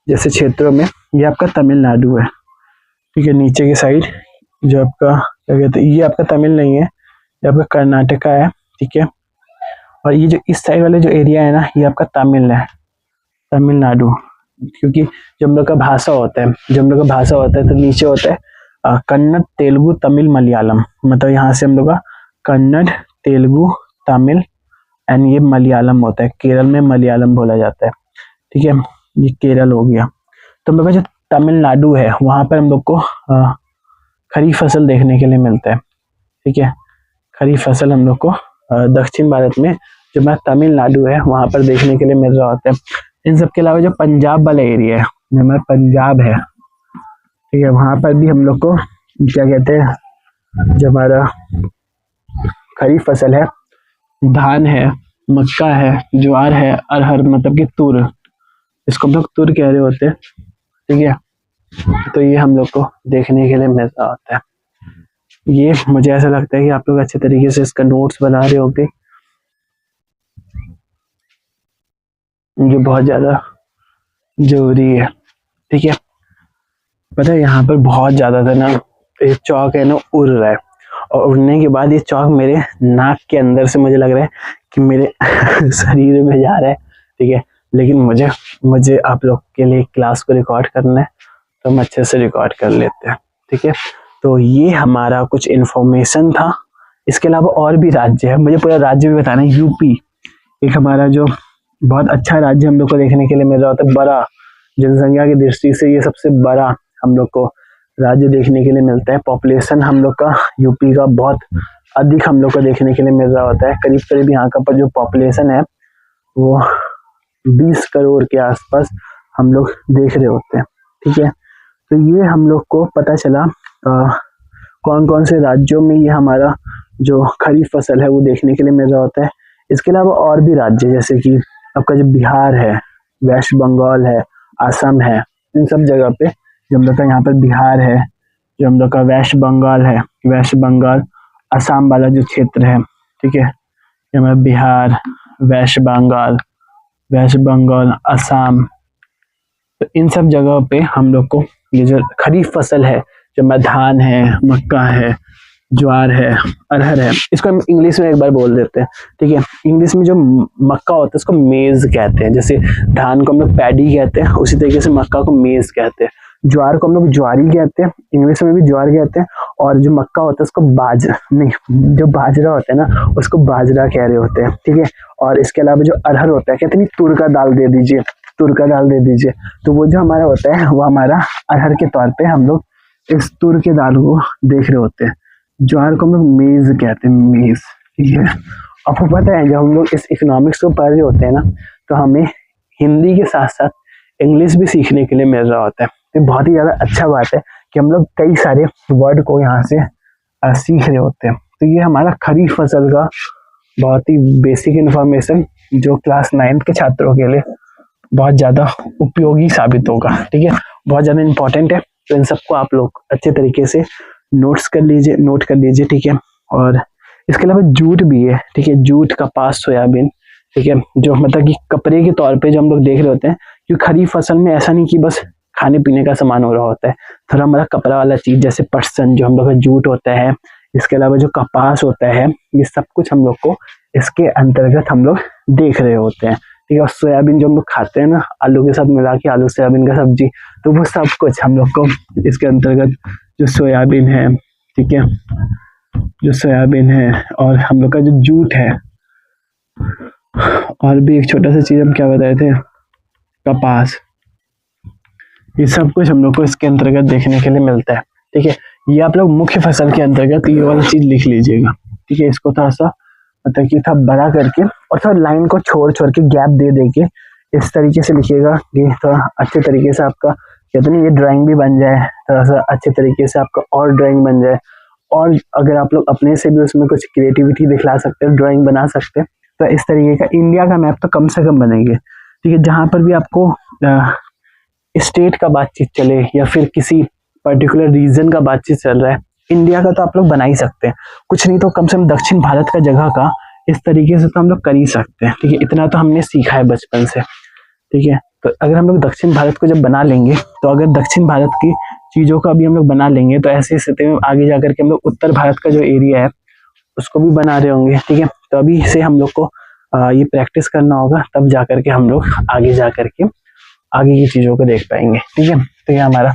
A: जैसे क्षेत्रों में, ये आपका तमिलनाडु है। ठीक है, नीचे की साइड जो आपका क्या कहते हैं, ये आपका तमिल नहीं है, ये आपका कर्नाटका है। ठीक है, और ये जो इस साइड वाले जो एरिया है ना, ये आपका तमिल है, तमिलनाडु। क्योंकि जब हम लोग का भाषा होता है, तो नीचे होता है कन्नड़, तेलुगु, तमिल, मलयालम। मतलब यहाँ से हम लोग का कन्नड़, तेलुगु, तमिल एंड ये मलयालम होता है। केरल में मलयालम बोला जाता है। ठीक है, ये केरल हो गया। तो हम लोग का जो तमिलनाडु है, वहां पर हम लोग को खरीफ फसल देखने के लिए मिलता है। ठीक है, खरीफ फसल हम लोग को दक्षिण भारत में जो हमारा तमिलनाडु है वहां पर देखने के लिए मिल रहा होता है। इन सब के अलावा जो पंजाब वाला एरिया है, जो हमारा पंजाब है, ठीक है, वहां पर भी हम लोग को क्या कहते हैं, जो हमारा खरीफ फसल है, धान है, मक्का है, ज्वार है, अरहर मतलब कि तुर, इसको हम लोग तुर कह रहे होते हैं। ठीक है, तो ये हम लोग को देखने के लिए मिल रहा होता है। ये मुझे ऐसा लगता है कि आप लोग अच्छे तरीके से इसका नोट्स बना रहे होंगे, जो बहुत ज्यादा जरूरी है। ठीक है, पता है यहाँ पर बहुत ज्यादा था ना, ये चौक है ना उड़ रहा है, और उड़ने के बाद ये चौक मेरे नाक के अंदर से मुझे लग रहा है कि मेरे शरीर में जा रहा है। ठीक है, लेकिन मुझे आप लोग के लिए क्लास को रिकॉर्ड करना है, तो हम अच्छे से रिकॉर्ड कर लेते हैं। ठीक है, तो ये हमारा कुछ इन्फॉर्मेशन था। इसके अलावा और भी राज्य है, मुझे पूरा राज्य भी बताना है। यूपी एक हमारा जो बहुत अच्छा राज्य हम लोग को देखने के लिए मिल रहा होता है, बड़ा जनसंख्या की दृष्टि से ये सबसे बड़ा हम लोग को राज्य देखने के लिए मिलता है। पॉपुलेशन हम लोग का यूपी का बहुत अधिक हम लोग को देखने के लिए मिल रहा होता है। करीब करीब यहाँ का पर जो पॉपुलेशन है वो 20 करोड़ के आसपास हम लोग देख रहे होते हैं। ठीक है, तो ये हम लोग को पता चला कौन कौन से राज्यों में ये हमारा जो खरीफ फसल है वो देखने के लिए मिल रहा होता है। इसके अलावा और भी राज्य जैसे कि आपका जो बिहार है, वेस्ट बंगाल है, असम है, इन सब जगह पे जो हम लोग का यहाँ पर बिहार है, जो हम लोग का वेस्ट बंगाल है, वेस्ट बंगाल असम वाला जो क्षेत्र है, ठीक है, ये हमारा बिहार, वेस्ट बंगाल, असम, तो इन सब जगह पे हम लोग को ये जो खरीफ फसल है, जो धान है, मक्का है, ज्वार है, अरहर है, इसको हम इंग्लिश में एक बार बोल देते हैं। ठीक है, इंग्लिश में जो मक्का होता है उसको मेज कहते हैं, जैसे धान को हम लोग पैडी कहते हैं, उसी तरीके से मक्का को मेज कहते हैं। ज्वार को हम लोग ज्वारी कहते हैं, इंग्लिश में भी ज्वार कहते हैं, और जो मक्का होता है उसको जो बाजरा होता है ना उसको बाजरा कह रहे होते हैं। ठीक है, और इसके अलावा जो अरहर होता है, कहते हैं तुर का दाल दे दीजिए, तुर का दाल दे दीजिए, तो वो जो हमारा होता है वो हमारा अरहर के तौर पे हम लोग इस तुर के दाल को देख रहे होते हैं। ज्वार को हम लोग मेज कहते हैं, मेज। ठीक है, आपको पता है जब हम लोग इस इकोनॉमिक्स को पढ़ रहे होते हैं ना, तो हमें हिंदी के साथ साथ इंग्लिश भी सीखने के लिए मिल रहा होता है। तो बहुत ही ज़्यादा अच्छा बात है कि हम लोग कई सारे वर्ड को यहाँ से सीख रहे होते हैं। तो ये हमारा खरीफ फसल का बहुत ही बेसिक इन्फॉर्मेशन जो क्लास 9th के छात्रों के लिए बहुत ज़्यादा उपयोगी साबित होगा। ठीक है, बहुत ज़्यादा इंपॉर्टेंट है। तो इन सबको आप लोग अच्छे तरीके से नोट कर लीजिए। ठीक है, और इसके अलावा जूट भी है। ठीक है, जूट, कपास, सोयाबीन, ठीक है, जो मतलब कि कपड़े के तौर पे जो हम लोग देख रहे होते हैं, क्योंकि खरीफ फसल में ऐसा नहीं कि बस खाने पीने का सामान हो रहा होता है, थोड़ा हमारा कपड़ा वाला चीज जैसे पटसन जो हम लोग का जूट होता है, इसके अलावा जो कपास होता है, ये सब कुछ हम लोग को इसके अंतर्गत हम लोग देख रहे होते हैं। ठीक है, और सोयाबीन जो हम लोग खाते हैं ना आलू के साथ मिला के, आलू सोयाबीन का सब्जी, तो वो सब कुछ हम लोग को इसके अंतर्गत जो सोयाबीन है, ठीक है, जो सोयाबीन है और हम लोग का जो जूट है, और भी एक छोटा सा चीज हम क्या बताए थे, कपास, ये सब कुछ हम लोग को इसके अंतर्गत देखने के लिए मिलता है। ठीक है, ये आप लोग मुख्य फसल के अंतर्गत ये वाला चीज लिख लीजिएगा। ठीक है, इसको थोड़ा सा मतलब कि थोड़ा बड़ा करके और थोड़ा लाइन को छोड़ के गैप दे के इस तरीके से लिखिएगा कि थोड़ा अच्छे तरीके से आपका कहते नहीं ये ड्राइंग भी बन जाए, थोड़ा सा अच्छे तरीके से आपका और ड्राइंग बन जाए। और अगर आप लोग अपने से भी उसमें कुछ क्रिएटिविटी दिखला सकते हैं, ड्राइंग बना सकते हैं, तो इस तरीके का इंडिया का मैप तो कम से कम बनेंगे। ठीक है, जहाँ पर भी आपको स्टेट का बातचीत चले या फिर किसी पर्टिकुलर रीजन का बातचीत चल रहा है, इंडिया का तो आप लोग बना ही सकते हैं, कुछ नहीं तो कम से कम दक्षिण भारत का जगह का इस तरीके से तो हम लोग कर ही सकते हैं। ठीक है, इतना तो हमने सीखा है बचपन से। ठीक है, तो अगर हम लोग दक्षिण भारत को जब बना लेंगे, तो अगर दक्षिण भारत की चीजों का भी हम लोग बना लेंगे, तो ऐसी स्थिति में आगे जाकर के हम लोग उत्तर भारत का जो एरिया है उसको भी बना रहे होंगे। ठीक है, तो अभी से हम लोग को ये प्रैक्टिस करना होगा, तब जाकर के हम लोग आगे जाकर के आगे की चीजों को देख पाएंगे। ठीक है, तो ये हमारा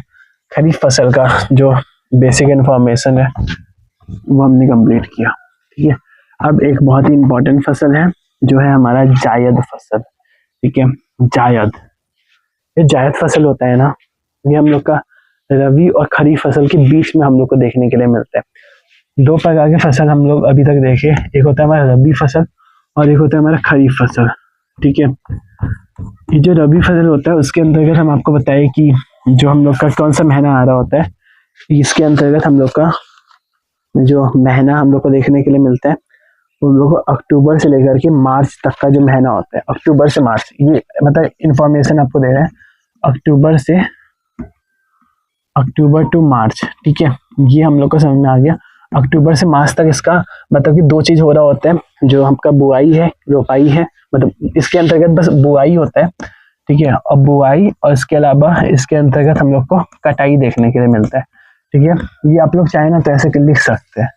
A: खरीफ फसल का जो बेसिक इन्फॉर्मेशन है वो हमने कंप्लीट किया। ठीक है, अब एक बहुत ही इम्पोर्टेंट फसल है जो है हमारा जायद फसल। ठीक है, जायद, ये जायद फसल होता है ना, ये हम लोग का रबी और खरीफ फसल के बीच में हम लोग को देखने के लिए मिलता है। दो प्रकार के फसल हम लोग अभी तक देखे, एक होता है हमारा रबी फसल और एक होता है हमारा खरीफ फसल। ठीक है, ये जो रबी फसल होता है उसके अंतर्गत हम आपको बताएं कि जो हम लोग का कौन सा महीना आ रहा होता है, इसके अंतर्गत हम लोग का जो महीना हम लोग को देखने के लिए मिलता है उन लोगों को अक्टूबर से लेकर के मार्च तक का जो महीना होता है, अक्टूबर से मार्च, ये मतलब इंफॉर्मेशन आपको दे रहे हैं, अक्टूबर टू मार्च। ठीक है, ये हम लोग को समझ में आ गया। अक्टूबर से मार्च तक इसका मतलब कि दो चीज हो रहा होता है, जो आपका बुआई है, रोपाई है, मतलब इसके अंतर्गत बस बुआई होता है। ठीक है, और बुआई और इसके अलावा इसके अंतर्गत हम लोग को कटाई देखने के लिए मिलता है। ठीक है, ये आप लोग चाहे ना तो ऐसे लिख सकते हैं।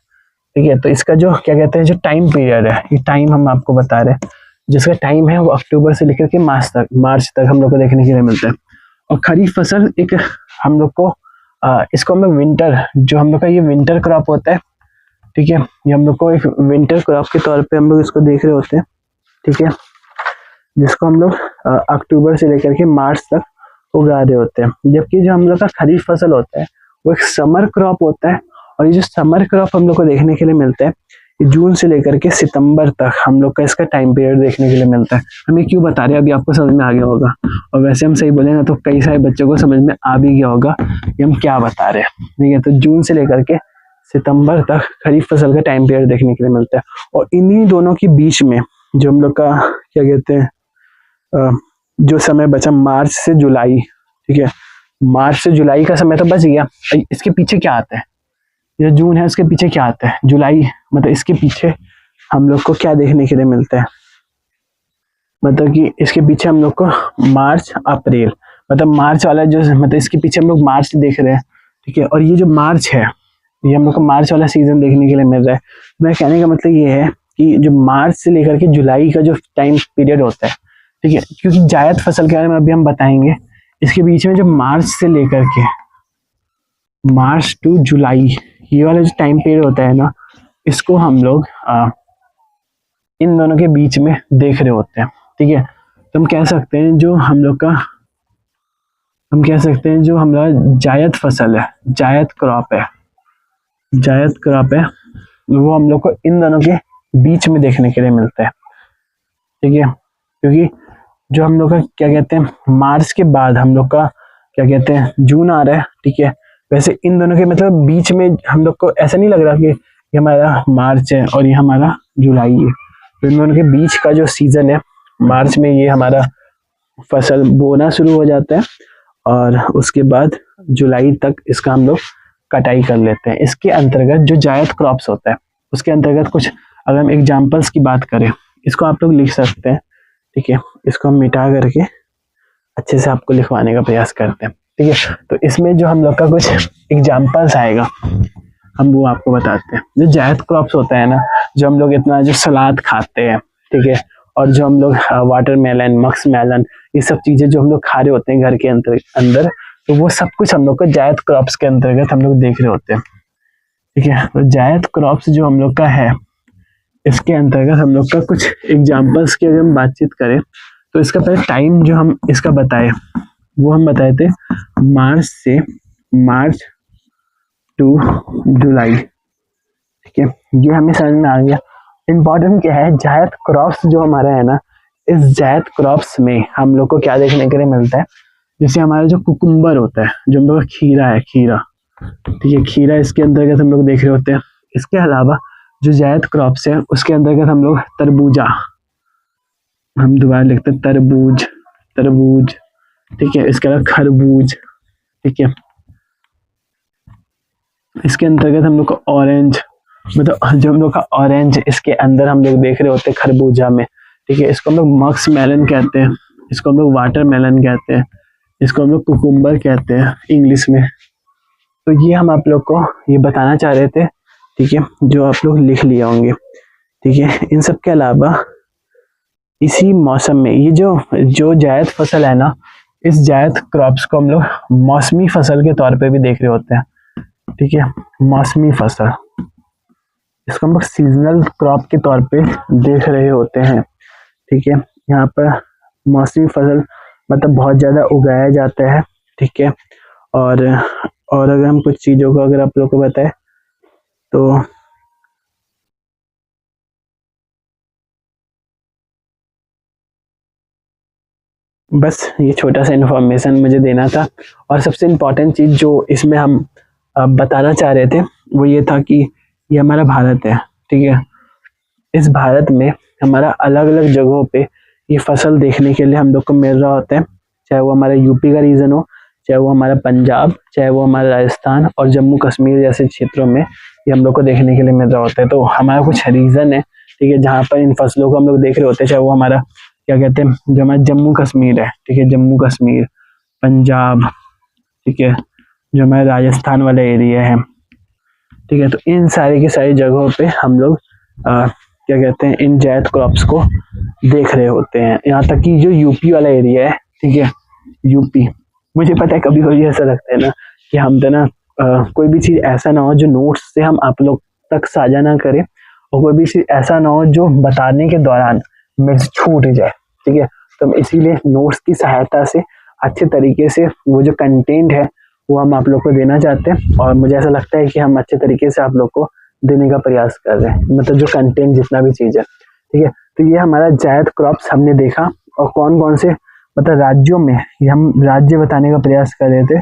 A: ठीक है, तो इसका जो क्या कहते हैं जो टाइम पीरियड है, ये टाइम हम आपको बता रहे हैं, जिसका टाइम है वो अक्टूबर से लेकर के मार्च तक हम लोग को देखने के लिए मिलता है। और खरीफ फसल एक हम लोग को इसको हम लोग विंटर, जो हम लोग का ये विंटर क्रॉप होता है। ठीक है, ये हम लोग को एक विंटर क्रॉप के तौर पे हम लोग इसको देख रहे होते हैं। ठीक है, जिसको हम लोग अक्टूबर से लेकर के मार्च तक उगा रहे होते हैं। जबकि जो हम लोग का खरीफ फसल होता है वो एक समर क्रॉप होता है, और ये जो समर क्रॉप हम लोग को देखने के लिए मिलता है, ये जून से लेकर के सितंबर तक हम लोग का इसका टाइम पीरियड देखने के लिए मिलता है। हम ये क्यों बता रहे हैं अभी आपको समझ में आ गया होगा, और वैसे हम सही बोले ना तो कई सारे बच्चों को समझ में आ भी गया होगा कि हम क्या बता रहे हैं। ठीक है, तो जून से लेकर के सितंबर तक खरीफ फसल का टाइम पीरियड देखने के लिए मिलता है। और इन्हीं दोनों के बीच में जो हम लोग का क्या कहते हैं जो समय बचा मार्च से जुलाई। ठीक है, मार्च से जुलाई का समय तो बच गया, इसके पीछे क्या आता है, ये जून है उसके पीछे क्या आता है, जुलाई, मतलब इसके पीछे हम लोग को क्या देखने के लिए मिलता है, मतलब कि इसके पीछे हम लोग को मार्च अप्रैल, मतलब मार्च वाला जो मतलब इसके पीछे हम लोग मार्च देख रहे हैं। ठीक है, और ये जो मार्च है ये हम लोग को मार्च वाला सीजन देखने के लिए मिल रहा है। मैं कहने का मतलब ये है कि जो मार्च से लेकर के जुलाई का जो टाइम पीरियड होता है, ठीक है, क्योंकि जायद फसल के बारे में अभी हम बताएंगे, इसके बीच में जो मार्च से लेकर के मार्च टू जुलाई ये वाला जो टाइम पीरियड होता है ना, इसको हम लोग इन दोनों के बीच में देख रहे होते हैं। ठीक है, तो हम कह सकते हैं जो हम लोग का जो हमारा जायद फसल है, जायद क्रॉप है, वो हम लोग को इन दोनों के बीच में देखने के लिए मिलता है। ठीक है, क्योंकि जो हम लोग का क्या कहते हैं मार्च के बाद हम लोग का क्या कहते हैं जून आ रहा है, ठीक है। वैसे इन दोनों के मतलब बीच में हम लोग को ऐसा नहीं लग रहा कि ये हमारा मार्च है और ये हमारा जुलाई है। तो इन दोनों के बीच का जो सीजन है, मार्च में ये हमारा फसल बोना शुरू हो जाता है और उसके बाद जुलाई तक इसका हम लोग कटाई कर लेते हैं। इसके अंतर्गत जो जायद क्रॉप्स होता है उसके अंतर्गत कुछ अगर हम एग्जाम्पल्स की बात करें, इसको आप लोग लिख सकते हैं, ठीक है। इसको हम मिटा करके अच्छे से आपको लिखवाने का प्रयास करते हैं, ठीक है। तो इसमें जो हम लोग का कुछ एग्जाम्पल्स आएगा हम वो आपको बताते हैं। जो जायद क्रॉप्स होता है ना, जो हम लोग इतना जो सलाद खाते हैं, ठीक है, और जो हम लोग वाटरमेलन, मक्स मेलन, ये सब चीजें जो हम लोग खा रहे होते हैं घर के अंदर, तो वो सब कुछ हम लोग को जायद क्रॉप्स के अंतर्गत हम लोग देख रहे होते हैं, ठीक है। तो जायद क्रॉप्स जो हम लोग का है, इसके अंतर्गत हम लोग का कुछ एग्जाम्पल्स की अगर हम बातचीत करें तो इसका पहले टाइम जो हम इसका बताए वो हम बताए थे मार्च टू जुलाई, ठीक है। ये हमें समझ में आ गया। इम्पोर्टेंट क्या है, जायद क्रॉप्स जो हमारा है ना, इस जायद क्रॉप्स में हम लोग को क्या देखने के लिए मिलता है, जैसे हमारा जो कुकुम्बर होता है, जो हम लोग का खीरा है, खीरा, ठीक है, खीरा इसके अंतर्गत हम लोग देख रहे होते हैं। इसके अलावा जो जायद क्रॉप्स है उसके अंतर्गत हम लोग तरबूजा, हम दोबारा लिखते हैं तरबूज, ठीक है। इसके अलावा खरबूज, ठीक है। इसके अंतर्गत हम लोग का ऑरेंज, मतलब जो हम लोग का ऑरेंज इसके अंदर हम लोग देख रहे होते हैं खरबूजा में, ठीक है। इसको हम लोग मक्स मेलन कहते हैं, इसको हम लोग वाटरमेलन कहते हैं, इसको हम लोग कुकुम्बर कहते हैं इंग्लिश में। तो ये हम आप लोग को ये बताना चाह रहे थे, ठीक है, जो आप लोग लिख लिए होंगे, ठीक है। इन सब के अलावा इसी मौसम में ये जो जायद फसल है ना, इस जायद क्रॉप्स को हम लोग मौसमी फसल के तौर पे भी देख रहे होते हैं, ठीक है। मौसमी फसल, इसको हम लोग सीजनल क्रॉप के तौर पे देख रहे होते हैं, ठीक है। यहाँ पर मौसमी फसल मतलब बहुत ज्यादा उगाया जाता है, ठीक है। और अगर हम कुछ चीजों को अगर आप लोग को बताएं तो बस ये छोटा सा इन्फॉर्मेशन मुझे देना था। और सबसे इम्पोर्टेंट चीज जो इसमें हम बताना चाह रहे थे वो ये था कि ये हमारा भारत है, ठीक है। इस भारत में हमारा अलग अलग जगहों पे ये फसल देखने के लिए हम लोग को मिल रहा होता है, चाहे वो हमारा यूपी का रीजन हो, चाहे वो हमारा पंजाब, चाहे वो हमारा राजस्थान और जम्मू कश्मीर जैसे क्षेत्रों में ये हम लोग को देखने के लिए मिल रहा होता है। तो हमारा कुछ रीजन है, ठीक है, जहाँ पर इन फसलों को हम लोग देख रहे होते हैं, चाहे वो हमारा क्या कहते हैं, जो हमारा जम्मू कश्मीर है, ठीक है, जम्मू कश्मीर, पंजाब, ठीक है, जो हमारा राजस्थान वाला एरिया है, ठीक है। तो इन सारी की सारी जगहों पे हम लोग क्या कहते हैं, इन जायद क्रॉप्स को देख रहे होते हैं। यहाँ तक कि जो यूपी वाला एरिया है, ठीक है, यूपी, मुझे पता है कभी कभी ऐसा लगता है ना कि हम तो ना कोई भी चीज ऐसा ना हो जो नोट्स से हम आप लोग तक साझा ना करें, और कोई भी चीज ऐसा ना हो जो बताने के दौरान मेरे से छूट जाए, ठीक है। तो हम इसीलिए नोट्स की सहायता से अच्छे तरीके से वो जो कंटेंट है वो हम आप लोग को देना चाहते हैं, और मुझे ऐसा लगता है कि हम अच्छे तरीके से आप लोग को देने का प्रयास कर रहे हैं, मतलब जो कंटेंट जितना भी चीज है, ठीक है। तो ये हमारा जायद क्रॉप्स हमने देखा, और कौन कौन से मतलब राज्यों में, ये हम राज्य बताने का प्रयास कर रहे थे,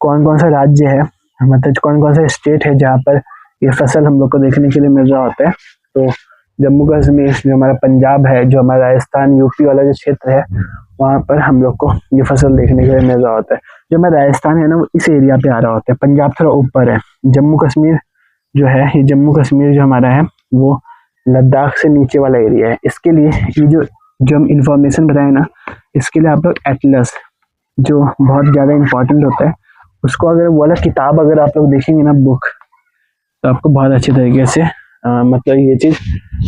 A: कौन कौन सा राज्य है, मतलब कौन कौन सा स्टेट है जहाँ पर ये फसल हम लोग को देखने के लिए मिल रहा होता है। तो जम्मू कश्मीर, जो हमारा पंजाब है, जो हमारा राजस्थान यूपी वाला जो क्षेत्र है, वहाँ पर हम लोग को ये फसल देखने के लिए मिल रहा होता है। जो हमारा राजस्थान है ना, वो इस एरिया पे आ रहा होता है, पंजाब थोड़ा ऊपर है, जम्मू कश्मीर जो है, ये जम्मू कश्मीर जो हमारा है वो लद्दाख से नीचे वाला एरिया है। इसके लिए ये जो हम इंफॉर्मेशन बताए ना, इसके लिए आप लोग एटलस, जो बहुत ज़्यादा इम्पोर्टेंट होता है, उसको अगर वो वाला किताब अगर आप लोग देखेंगे ना, बुक, तो आपको बहुत अच्छे तरीके से मतलब ये चीज़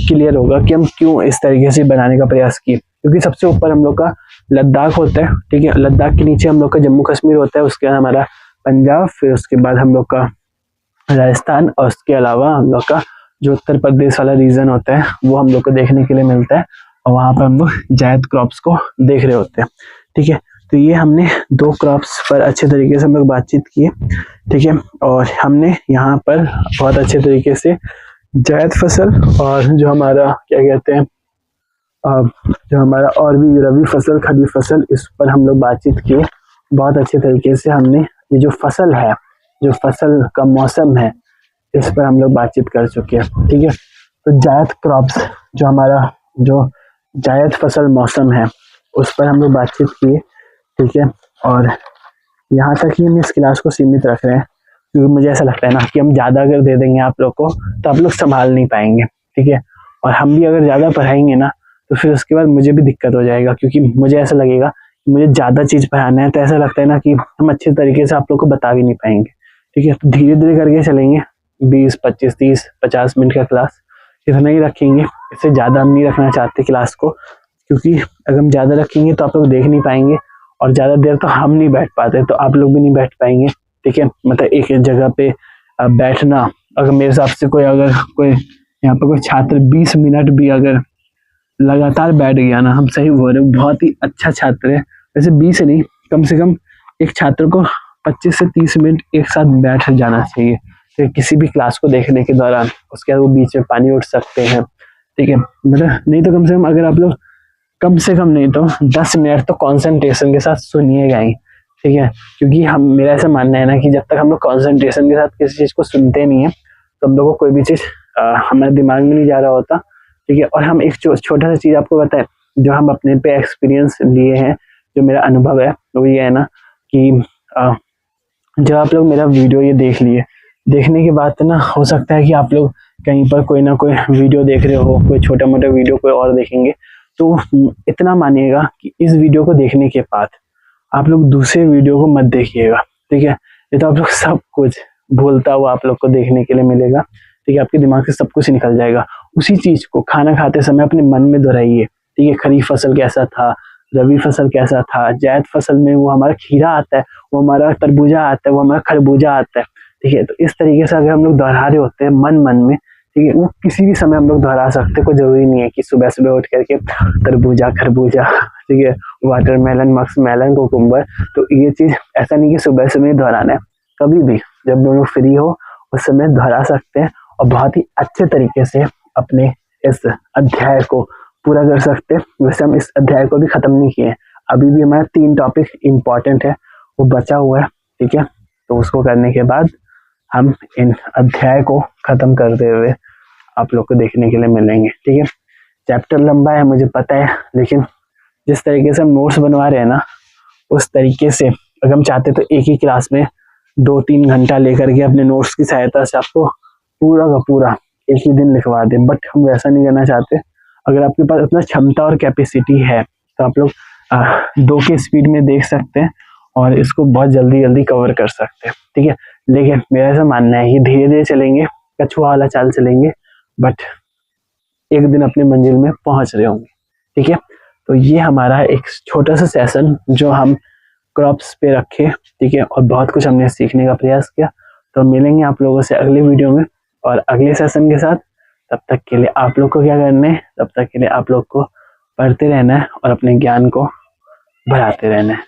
A: क्लियर होगा कि हम क्यों इस तरीके से बनाने का प्रयास किए। क्योंकि सबसे ऊपर हम लोग का लद्दाख होता है, ठीक है, लद्दाख के नीचे हम लोग का जम्मू कश्मीर होता है, उसके बाद हमारा पंजाब, फिर उसके बाद हम लोग का राजस्थान, और उसके अलावा हम लोग का जो उत्तर प्रदेश वाला रीजन होता है वो हम लोग को देखने के लिए मिलता है, और वहाँ पर हम लोग जायद क्रॉप्स को देख रहे होते हैं, ठीक है। तो ये हमने दो क्रॉप्स पर अच्छे तरीके से हम लोग बातचीत किए, ठीक है, और हमने यहाँ पर बहुत अच्छे तरीके से जायद फसल और जो हमारा क्या कहते हैं जो हमारा और भी रबी फसल, खरीफ फसल, इस पर हम लोग बातचीत किए, बहुत अच्छे तरीके से हमने ये जो फसल है, जो फसल का मौसम है, इस पर हम लोग बातचीत कर चुके हैं। ठीक है, तो जायद क्रॉप्स, जो हमारा जो जायद फसल मौसम है, उस पर हम लोग बातचीत किए। ठीक है, और यहाँ तक ही हम इस क्लास को सीमित रख रहे हैं, क्योंकि मुझे ऐसा लगता है ना कि हम ज़्यादा अगर दे देंगे आप लोग को तो आप लोग संभाल नहीं पाएंगे। ठीक है, और हम भी अगर ज़्यादा पढ़ाएंगे ना तो फिर उसके बाद मुझे भी दिक्कत हो जाएगा, क्योंकि मुझे ऐसा लगेगा कि मुझे ज़्यादा चीज़ पढ़ाना है, तो ऐसा लगता है ना कि हम अच्छे तरीके से आप लोग को बता भी नहीं पाएंगे। ठीक है, तो धीरे धीरे करके चलेंगे, 20, 25, 30, 50 मिनट का क्लास इतना ही रखेंगे। इससे ज़्यादा हम नहीं रखना चाहते क्लास को, क्योंकि अगर हम ज़्यादा रखेंगे तो आप लोग देख नहीं पाएंगे, और ज़्यादा देर तो हम नहीं बैठ पाते तो आप लोग भी नहीं बैठ पाएंगे। ठीक है, मतलब एक जगह पे बैठना, अगर मेरे हिसाब से अगर कोई यहाँ पे कोई छात्र 20 मिनट भी अगर लगातार बैठ गया ना, हम सही बोल रहे, बहुत ही अच्छा छात्र है। वैसे 20 नहीं, कम से कम एक छात्र को 25 से 30 मिनट एक साथ बैठ जाना चाहिए, तो किसी भी क्लास को देखने के दौरान। उसके बाद वो बीच में पानी उठ सकते हैं। ठीक है, मतलब नहीं तो कम से कम अगर आप लोग कम से कम नहीं तो 10 मिनट तो कंसंट्रेशन के साथ सुनिएगा ही। ठीक है, क्योंकि मेरा ऐसा मानना है ना कि जब तक हम लोग कंसंट्रेशन के साथ किसी चीज़ को सुनते नहीं है तो हम लोग को कोई भी चीज़ हमारे दिमाग में नहीं जा रहा होता। ठीक है, और हम एक छोटा सा चीज़ आपको बताएं, जो हम अपने पे एक्सपीरियंस लिए हैं, जो मेरा अनुभव है वो ये है ना कि जब आप लोग मेरा वीडियो ये देख लिए, देखने के बाद ना हो सकता है कि आप लोग कहीं पर कोई ना कोई वीडियो देख रहे हो, कोई छोटा मोटा वीडियो कोई और देखेंगे, तो इतना मानिएगा कि इस वीडियो को देखने के बाद आप लोग दूसरे वीडियो को मत देखिएगा। ठीक है, ये तो आप लोग सब कुछ भूलता हुआ आप लोग को देखने के लिए मिलेगा। ठीक है, आपके दिमाग से सब कुछ निकल जाएगा। उसी चीज को खाना खाते समय अपने मन में दोहराइए। ठीक है, खरीफ फसल कैसा था, रबी फसल कैसा था, जायद फसल में वो हमारा खीरा आता है, वो हमारा तरबूजा आता है, वो हमारा खरबूजा आता है। ठीक है, तो इस तरीके से अगर हम लोग दोहरा रहे होते हैं मन मन में, ठीक है, वो किसी भी समय हम लोग दोहरा सकते हैं। कोई जरूरी नहीं है कि सुबह सुबह उठ करके तरबूजा खरबूजा, ठीक है, वाटरमेलन, मस्कमेलन, कुकुम्बर, तो ये चीज ऐसा नहीं कि सुबह सुबह दोहराना है। कभी भी जब दोनों फ्री हो उस समय दोहरा सकते हैं, और बहुत ही अच्छे तरीके से अपने इस अध्याय को पूरा कर सकते हैं। वैसे हम इस अध्याय को भी खत्म नहीं किए, अभी भी हमारा 3 टॉपिक इम्पोर्टेंट है वो बचा हुआ है। ठीक है, तो उसको करने के बाद हम इन अध्याय को खत्म करते हुए आप लोग को देखने के लिए मिलेंगे। ठीक है, चैप्टर लंबा है मुझे पता है, लेकिन जिस तरीके से हम नोट्स बनवा रहे हैं ना, उस तरीके से अगर हम चाहते तो एक ही क्लास में 2-3 घंटा लेकर के अपने नोट्स की सहायता से आपको पूरा का पूरा एक ही दिन लिखवा दें, बट हम वैसा नहीं करना चाहते। अगर आपके पास उतना क्षमता और कैपेसिटी है तो आप लोग 2 के स्पीड में देख सकते हैं और इसको बहुत जल्दी जल्दी कवर कर सकते हैं। ठीक है, लेकिन मेरा ऐसा मानना है कि धीरे धीरे चलेंगे, कछुआ वाला चाल चलेंगे, बट एक दिन अपनी मंजिल में पहुंच रहे होंगे। ठीक है, तो ये हमारा एक छोटा सा सेशन जो हम क्रॉप्स पे रखे। ठीक है, और बहुत कुछ हमने सीखने का प्रयास किया। तो मिलेंगे आप लोगों से अगले वीडियो में और अगले सेशन के साथ। तब तक के लिए आप लोग को क्या करना है, तब तक के लिए आप लोग को पढ़ते रहना है और अपने ज्ञान को बढ़ाते रहना है।